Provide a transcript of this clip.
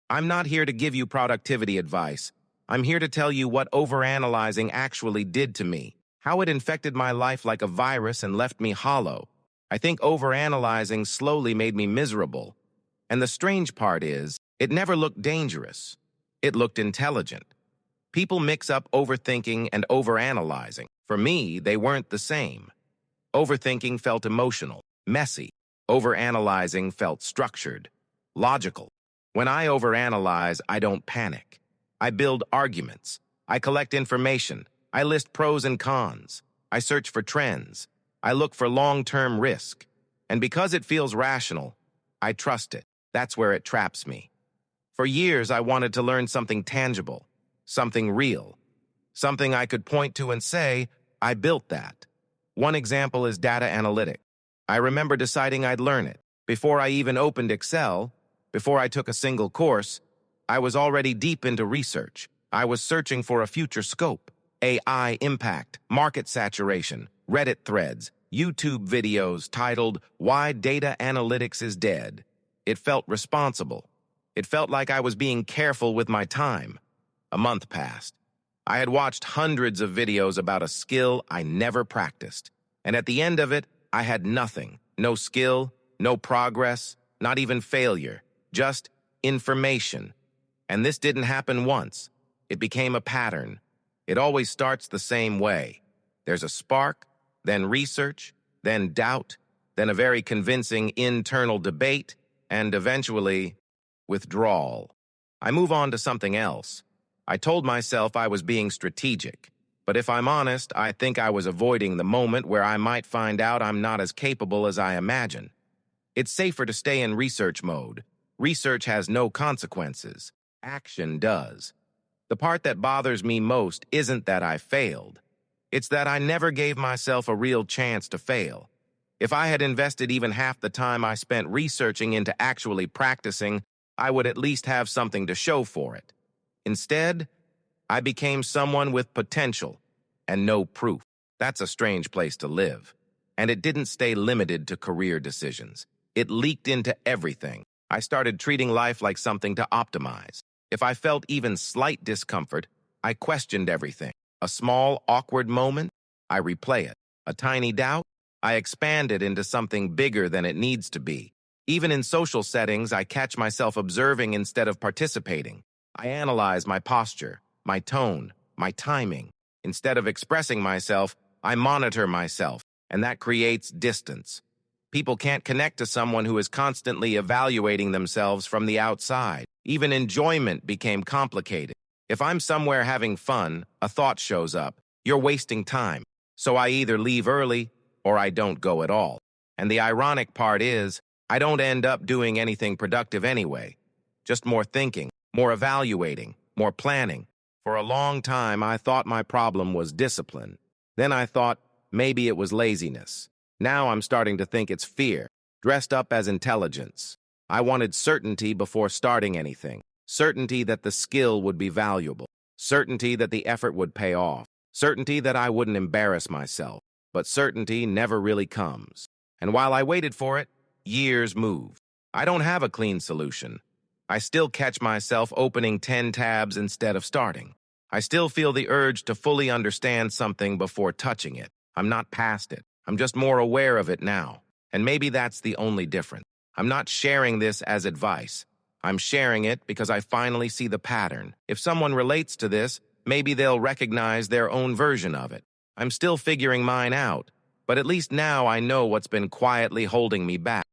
I'm not here to give you productivity advice. I'm here to tell you what overanalyzing actually did to me, how it infected my life like a virus and left me hollow. I think overanalyzing slowly made me miserable. And the strange part is, it never looked dangerous. It looked intelligent. People mix up overthinking and overanalyzing. For me, they weren't the same. Overthinking felt emotional, messy. Overanalyzing felt structured, logical. When I overanalyze, I don't panic. I build arguments. I collect information. I list pros and cons. I search for trends. I look for long-term risk. And because it feels rational, I trust it. That's where it traps me. For years, I wanted to learn something tangible, something real, something I could point to and say, I built that. One example is data analytics. I remember deciding I'd learn it. Before I even opened Excel, before I took a single course, I was already deep into research. I was searching for a future scope, AI impact, market saturation, Reddit threads, YouTube videos titled, Why Data Analytics is Dead. It felt responsible. It felt like I was being careful with my time. A month passed. I had watched hundreds of videos about a skill I never practiced. And at the end of it, I had nothing. No skill, no progress, not even failure. Just information. And this didn't happen once. It became a pattern. It always starts the same way. There's a spark, then research, then doubt, then a very convincing internal debate, and eventually, withdrawal. I move on to something else. I told myself I was being strategic. But if I'm honest, I think I was avoiding the moment where I might find out I'm not as capable as I imagine. It's safer to stay in research mode. Research has no consequences. Action does. The part that bothers me most isn't that I failed. It's that I never gave myself a real chance to fail. If I had invested even half the time I spent researching into actually practicing, I would at least have something to show for it. Instead, I became someone with potential and no proof. That's a strange place to live. And it didn't stay limited to career decisions. It leaked into everything. I started treating life like something to optimize. If I felt even slight discomfort, I questioned everything. A small, awkward moment, I replay it. A tiny doubt, I expand it into something bigger than it needs to be. Even in social settings, I catch myself observing instead of participating. I analyze my posture, my tone, my timing. Instead of expressing myself, I monitor myself, and that creates distance. People can't connect to someone who is constantly evaluating themselves from the outside. Even enjoyment became complicated. If I'm somewhere having fun, a thought shows up. You're wasting time. So I either leave early or I don't go at all. And the ironic part is, I don't end up doing anything productive anyway. Just more thinking, more evaluating, more planning. For a long time, I thought my problem was discipline. Then I thought maybe it was laziness. Now I'm starting to think it's fear, dressed up as intelligence. I wanted certainty before starting anything. Certainty that the skill would be valuable. Certainty that the effort would pay off. Certainty that I wouldn't embarrass myself. But certainty never really comes. And while I waited for it, years moved. I don't have a clean solution. I still catch myself opening 10 tabs instead of starting. I still feel the urge to fully understand something before touching it. I'm not past it. I'm just more aware of it now. And maybe that's the only difference. I'm not sharing this as advice. I'm sharing it because I finally see the pattern. If someone relates to this, maybe they'll recognize their own version of it. I'm still figuring mine out, but at least now I know what's been quietly holding me back.